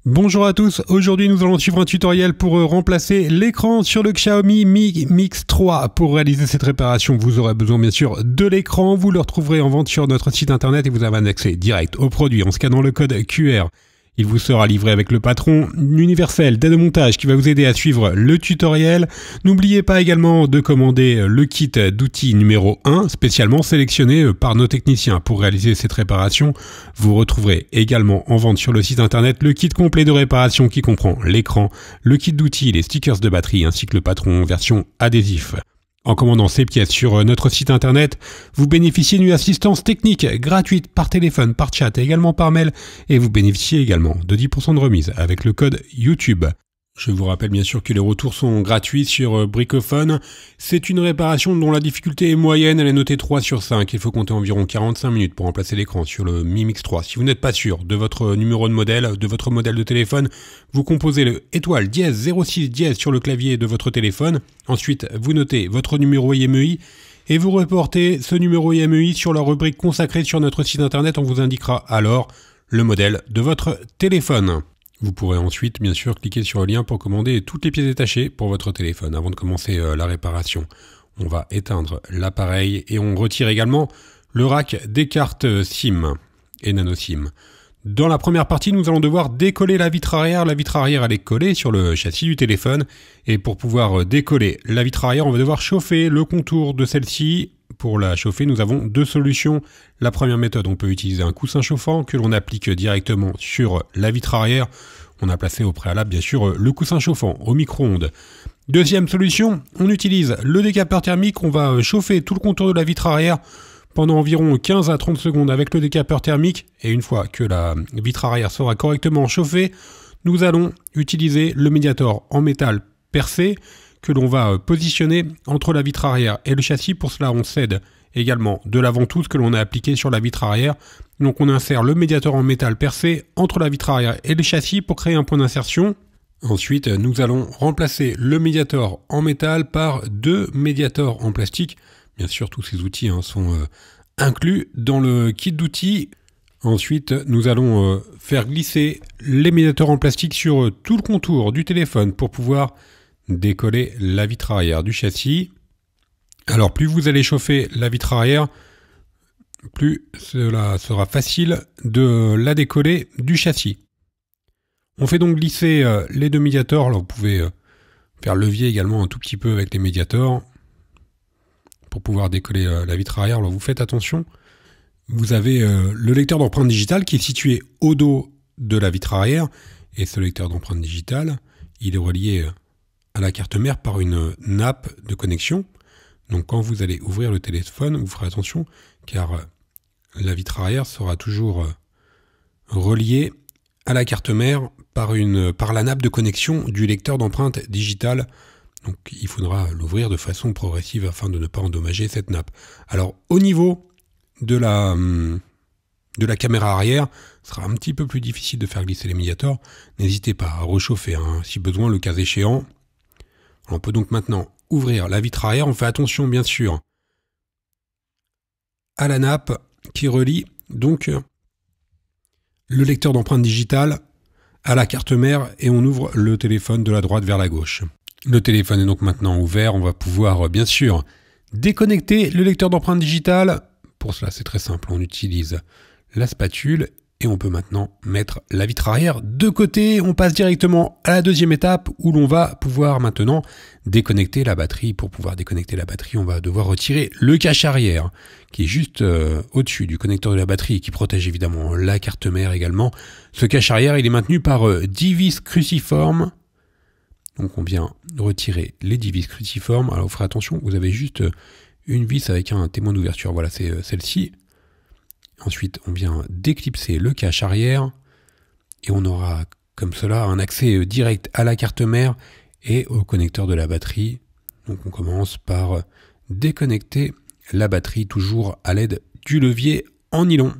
Bonjour à tous, aujourd'hui nous allons suivre un tutoriel pour remplacer l'écran sur le Xiaomi Mi Mix 3. Pour réaliser cette réparation, vous aurez besoin bien sûr de l'écran, vous le retrouverez en vente sur notre site internet et vous avez un accès direct au produit en scannant le code QR. Il vous sera livré avec le patron universel d'aide au montage qui va vous aider à suivre le tutoriel. N'oubliez pas également de commander le kit d'outils numéro 1, spécialement sélectionné par nos techniciens. Pour réaliser cette réparation, vous retrouverez également en vente sur le site internet le kit complet de réparation qui comprend l'écran, le kit d'outils, les stickers de batterie ainsi que le patron version adhésif. En commandant ces pièces sur notre site internet, vous bénéficiez d'une assistance technique gratuite par téléphone, par chat et également par mail et vous bénéficiez également de 10% de remise avec le code YouTube. Je vous rappelle bien sûr que les retours sont gratuits sur Bricophone. C'est une réparation dont la difficulté est moyenne, elle est notée 3 sur 5. Il faut compter environ 45 minutes pour remplacer l'écran sur le Mi Mix 3. Si vous n'êtes pas sûr de votre numéro de modèle, de votre modèle de téléphone, vous composez le étoile dièse 06 dièse sur le clavier de votre téléphone. Ensuite, vous notez votre numéro IMEI et vous reportez ce numéro IMEI sur la rubrique consacrée sur notre site internet. On vous indiquera alors le modèle de votre téléphone. Vous pourrez ensuite, bien sûr, cliquer sur le lien pour commander toutes les pièces détachées pour votre téléphone. Avant de commencer la réparation, on va éteindre l'appareil et on retire également le rack des cartes SIM et nano SIM. Dans la première partie, nous allons devoir décoller la vitre arrière. La vitre arrière, elle est collée sur le châssis du téléphone. Et pour pouvoir décoller la vitre arrière, on va devoir chauffer le contour de celle-ci. Pour la chauffer, nous avons deux solutions. La première méthode, on peut utiliser un coussin chauffant que l'on applique directement sur la vitre arrière. On a placé au préalable, bien sûr, le coussin chauffant au micro-ondes. Deuxième solution, on utilise le décapeur thermique. On va chauffer tout le contour de la vitre arrière pendant environ 15 à 30 secondes avec le décapeur thermique. Et une fois que la vitre arrière sera correctement chauffée, nous allons utiliser le médiator en métal percé que l'on va positionner entre la vitre arrière et le châssis. Pour cela, on cède également de la ventouse que l'on a appliquée sur la vitre arrière. Donc on insère le médiator en métal percé entre la vitre arrière et le châssis pour créer un point d'insertion. Ensuite, nous allons remplacer le médiator en métal par deux médiators en plastique. Bien sûr, tous ces outils sont inclus dans le kit d'outils. Ensuite, nous allons faire glisser les médiators en plastique sur tout le contour du téléphone pour pouvoir décoller la vitre arrière du châssis. Alors, plus vous allez chauffer la vitre arrière, plus cela sera facile de la décoller du châssis. On fait donc glisser les deux médiators. Alors, vous pouvez faire levier également un tout petit peu avec les médiators pour pouvoir décoller la vitre arrière. Alors, vous faites attention. Vous avez le lecteur d'empreinte digitale qui est situé au dos de la vitre arrière. Et ce lecteur d'empreinte digitale, il est relié à la carte mère par une nappe de connexion. Donc quand vous allez ouvrir le téléphone, vous ferez attention car la vitre arrière sera toujours reliée à la carte mère par la nappe de connexion du lecteur d'empreinte digitale. Donc il faudra l'ouvrir de façon progressive afin de ne pas endommager cette nappe. Alors au niveau de la caméra arrière, ce sera un petit peu plus difficile de faire glisser les médiators. N'hésitez pas à rechauffer si besoin, le cas échéant. On peut donc maintenant ouvrir la vitre arrière. On fait attention bien sûr à la nappe qui relie donc le lecteur d'empreinte digitale à la carte mère et on ouvre le téléphone de la droite vers la gauche. Le téléphone est donc maintenant ouvert. On va pouvoir bien sûr déconnecter le lecteur d'empreinte digitale. Pour cela, c'est très simple. On utilise la spatule et on peut maintenant mettre la vitre arrière de côté. On passe directement à la deuxième étape où l'on va pouvoir maintenant déconnecter la batterie. Pour pouvoir déconnecter la batterie, on va devoir retirer le cache arrière qui est juste au-dessus du connecteur de la batterie et qui protège évidemment la carte mère également. Ce cache arrière, il est maintenu par 10 vis cruciformes. Donc on vient retirer les 10 vis cruciformes. Alors vous ferez attention, vous avez juste une vis avec un témoin d'ouverture. Voilà, c'est celle-ci. Ensuite, on vient déclipser le cache arrière et on aura comme cela un accès direct à la carte mère et au connecteur de la batterie. Donc on commence par déconnecter la batterie toujours à l'aide du levier en nylon.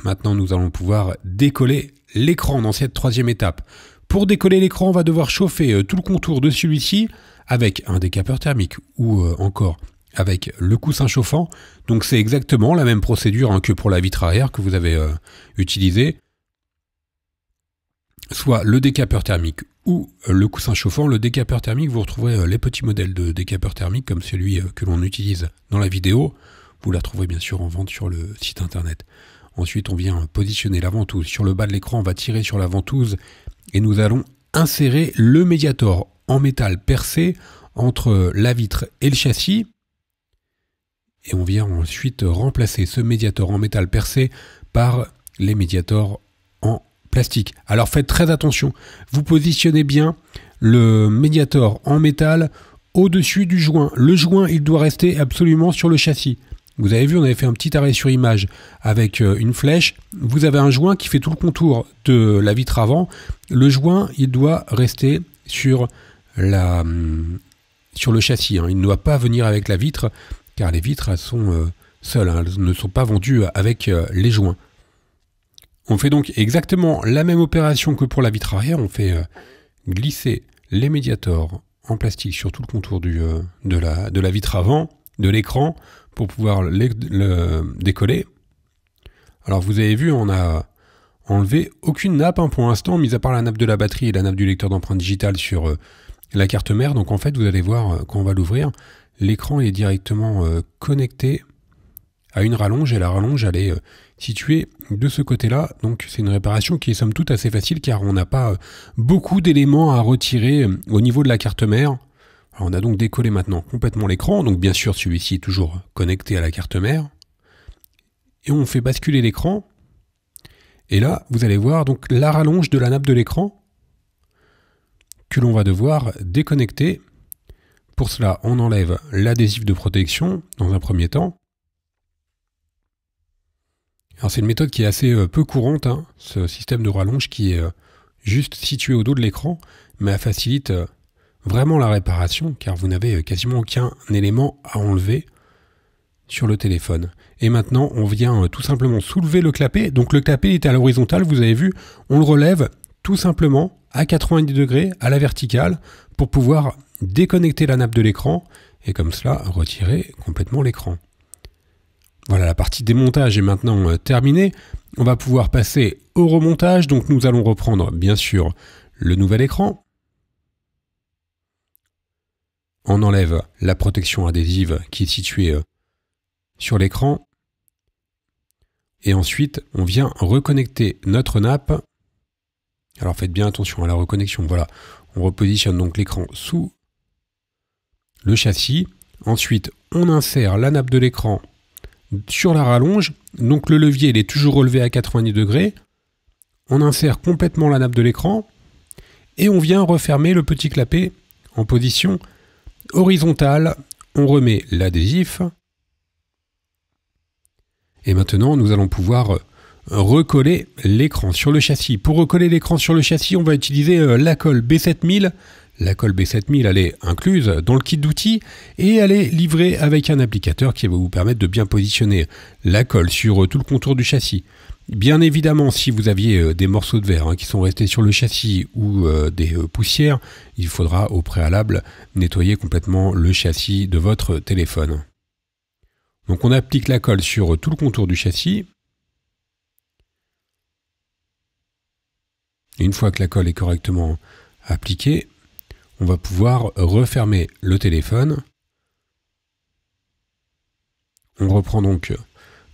Maintenant, nous allons pouvoir décoller l'écran dans cette troisième étape. Pour décoller l'écran, on va devoir chauffer tout le contour de celui-ci avec un décapeur thermique ou encore avec le coussin chauffant. Donc c'est exactement la même procédure que pour la vitre arrière que vous avez utilisée. soit le décapeur thermique ou le coussin chauffant. Le décapeur thermique, vous retrouverez les petits modèles de décapeur thermique comme celui que l'on utilise dans la vidéo. Vous la trouverez bien sûr en vente sur le site internet. Ensuite, on vient positionner la ventouse. Sur le bas de l'écran, on va tirer sur la ventouse et nous allons insérer le médiator en métal percé entre la vitre et le châssis. Et on vient ensuite remplacer ce médiator en métal percé par les médiators en plastique. Alors faites très attention, vous positionnez bien le médiator en métal au-dessus du joint. Le joint, il doit rester absolument sur le châssis. Vous avez vu, on avait fait un petit arrêt sur image avec une flèche. Vous avez un joint qui fait tout le contour de la vitre avant. Le joint, il doit rester sur le châssis. Il ne doit pas venir avec la vitre, car les vitres, elles sont seules. Elles ne sont pas vendues avec les joints. On fait donc exactement la même opération que pour la vitre arrière. On fait glisser les médiators en plastique sur tout le contour de la vitre avant, de l'écran, pour pouvoir le décoller. Alors vous avez vu, on a enlevé aucune nappe pour l'instant, mis à part la nappe de la batterie et la nappe du lecteur d'empreintes digitales sur la carte mère. Donc en fait, vous allez voir, quand on va l'ouvrir, l'écran est directement connecté à une rallonge, et la rallonge, elle est située de ce côté-là. Donc c'est une réparation qui est somme toute assez facile, car on n'a pas beaucoup d'éléments à retirer au niveau de la carte mère. Alors on a donc décollé maintenant complètement l'écran. Donc bien sûr, celui-ci est toujours connecté à la carte mère. Et on fait basculer l'écran. Et là, vous allez voir donc la rallonge de la nappe de l'écran que l'on va devoir déconnecter. Pour cela, on enlève l'adhésif de protection dans un premier temps. Alors c'est une méthode qui est assez peu courante, ce système de rallonge qui est juste situé au dos de l'écran, mais elle facilite vraiment la réparation, car vous n'avez quasiment aucun élément à enlever sur le téléphone. Et maintenant, on vient tout simplement soulever le clapet. Donc le clapet est à l'horizontale, vous avez vu, on le relève tout simplement à 90 degrés à la verticale pour pouvoir déconnecter la nappe de l'écran et comme cela retirer complètement l'écran. Voilà, la partie démontage est maintenant terminée. On va pouvoir passer au remontage. Donc nous allons reprendre bien sûr le nouvel écran. On enlève la protection adhésive qui est située sur l'écran. Et ensuite, on vient reconnecter notre nappe. Alors faites bien attention à la reconnexion. Voilà, on repositionne donc l'écran sous le châssis. Ensuite, on insère la nappe de l'écran sur la rallonge. Donc le levier, il est toujours relevé à 90 degrés. On insère complètement la nappe de l'écran. Et on vient refermer le petit clapet en position horizontale. On remet l'adhésif. Et maintenant, nous allons pouvoir recoller l'écran sur le châssis. Pour recoller l'écran sur le châssis, on va utiliser la colle B7000. La colle B7000, elle est incluse dans le kit d'outils et elle est livrée avec un applicateur qui va vous permettre de bien positionner la colle sur tout le contour du châssis. Bien évidemment, si vous aviez des morceaux de verre qui sont restés sur le châssis ou des poussières, il faudra au préalable nettoyer complètement le châssis de votre téléphone. Donc on applique la colle sur tout le contour du châssis. Et une fois que la colle est correctement appliquée, on va pouvoir refermer le téléphone. On reprend donc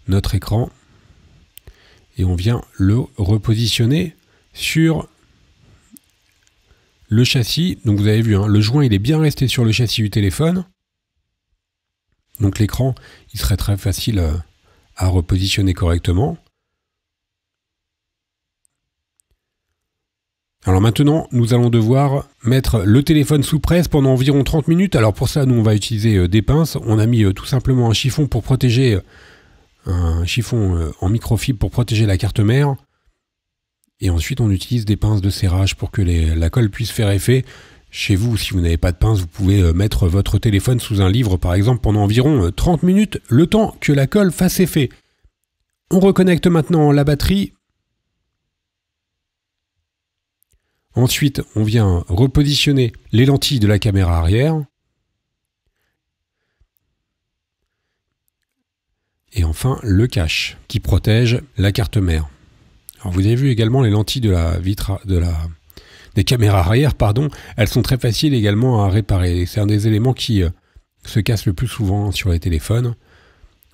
notre écran et on vient le repositionner sur le châssis. Donc vous avez vu, le joint il est bien resté sur le châssis du téléphone. Donc l'écran, il serait très facile à repositionner correctement. Alors maintenant, nous allons devoir mettre le téléphone sous presse pendant environ 30 minutes. Alors pour ça, nous on va utiliser des pinces. On a mis tout simplement un chiffon pour protéger, un chiffon en microfibre pour protéger la carte mère. Et ensuite, on utilise des pinces de serrage pour que la colle puisse faire effet. Chez vous, si vous n'avez pas de pince, vous pouvez mettre votre téléphone sous un livre, par exemple, pendant environ 30 minutes, le temps que la colle fasse effet. On reconnecte maintenant la batterie. Ensuite, on vient repositionner les lentilles de la caméra arrière. Et enfin, le cache qui protège la carte mère. Alors vous avez vu également les lentilles de la vitre des caméras arrière, pardon, elles sont très faciles également à réparer. C'est un des éléments qui se casse le plus souvent sur les téléphones.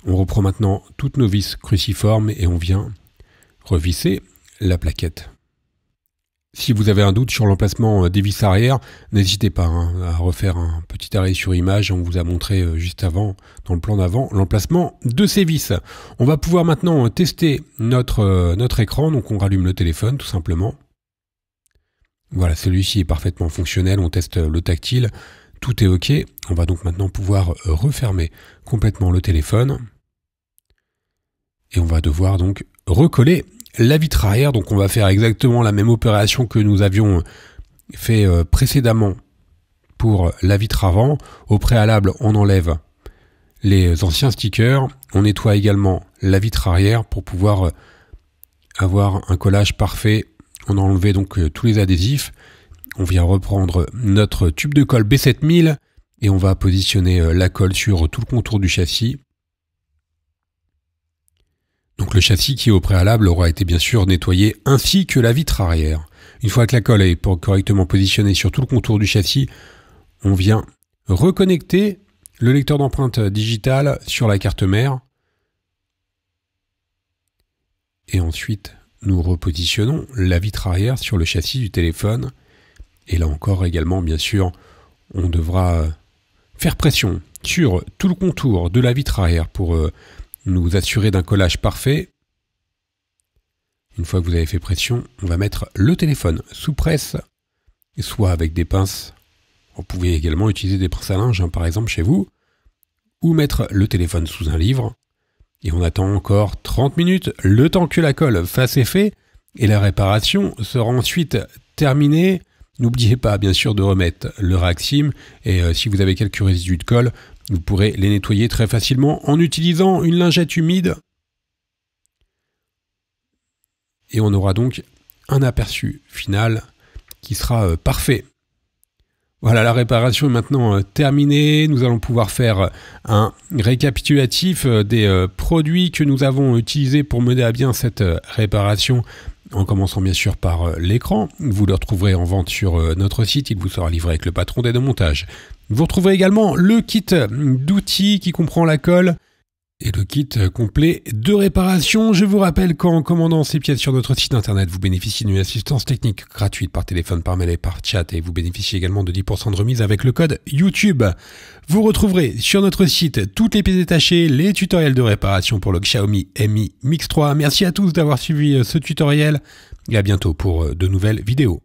On reprend maintenant toutes nos vis cruciformes et on vient revisser la plaquette. Si vous avez un doute sur l'emplacement des vis arrière, n'hésitez pas à refaire un petit arrêt sur image. On vous a montré juste avant, dans le plan d'avant, l'emplacement de ces vis. On va pouvoir maintenant tester notre écran. Donc on rallume le téléphone tout simplement. Voilà, celui-ci est parfaitement fonctionnel. On teste le tactile. Tout est OK. On va donc maintenant pouvoir refermer complètement le téléphone. Et on va devoir donc recoller la vitre arrière. Donc on va faire exactement la même opération que nous avions fait précédemment pour la vitre avant. Au préalable, on enlève les anciens stickers. On nettoie également la vitre arrière pour pouvoir avoir un collage parfait. On a enlevé donc tous les adhésifs. On vient reprendre notre tube de colle B7000 et on va positionner la colle sur tout le contour du châssis. Donc le châssis qui au préalable aura été bien sûr nettoyé ainsi que la vitre arrière. Une fois que la colle est correctement positionnée sur tout le contour du châssis, on vient reconnecter le lecteur d'empreinte digitale sur la carte mère. Et ensuite, nous repositionnons la vitre arrière sur le châssis du téléphone. Et là encore également, bien sûr, on devra faire pression sur tout le contour de la vitre arrière pour nous assurer d'un collage parfait. Une fois que vous avez fait pression, on va mettre le téléphone sous presse, soit avec des pinces. Vous pouvez également utiliser des pinces à linge, par exemple chez vous, ou mettre le téléphone sous un livre. Et on attend encore 30 minutes, le temps que la colle fasse effet, et la réparation sera ensuite terminée. N'oubliez pas, bien sûr, de remettre le Reaxym, et si vous avez quelques résidus de colle, vous pourrez les nettoyer très facilement en utilisant une lingette humide. Et on aura donc un aperçu final qui sera parfait. Voilà, la réparation est maintenant terminée. Nous allons pouvoir faire un récapitulatif des produits que nous avons utilisés pour mener à bien cette réparation, en commençant bien sûr par l'écran. Vous le retrouverez en vente sur notre site, il vous sera livré avec le patron d'aide au montage. Vous retrouverez également le kit d'outils qui comprend la colle et le kit complet de réparation. Je vous rappelle qu'en commandant ces pièces sur notre site internet, vous bénéficiez d'une assistance technique gratuite par téléphone, par mail et par chat, et vous bénéficiez également de 10% de remise avec le code YouTube. Vous retrouverez sur notre site toutes les pièces détachées, les tutoriels de réparation pour le Xiaomi Mi Mix 3. Merci à tous d'avoir suivi ce tutoriel et à bientôt pour de nouvelles vidéos.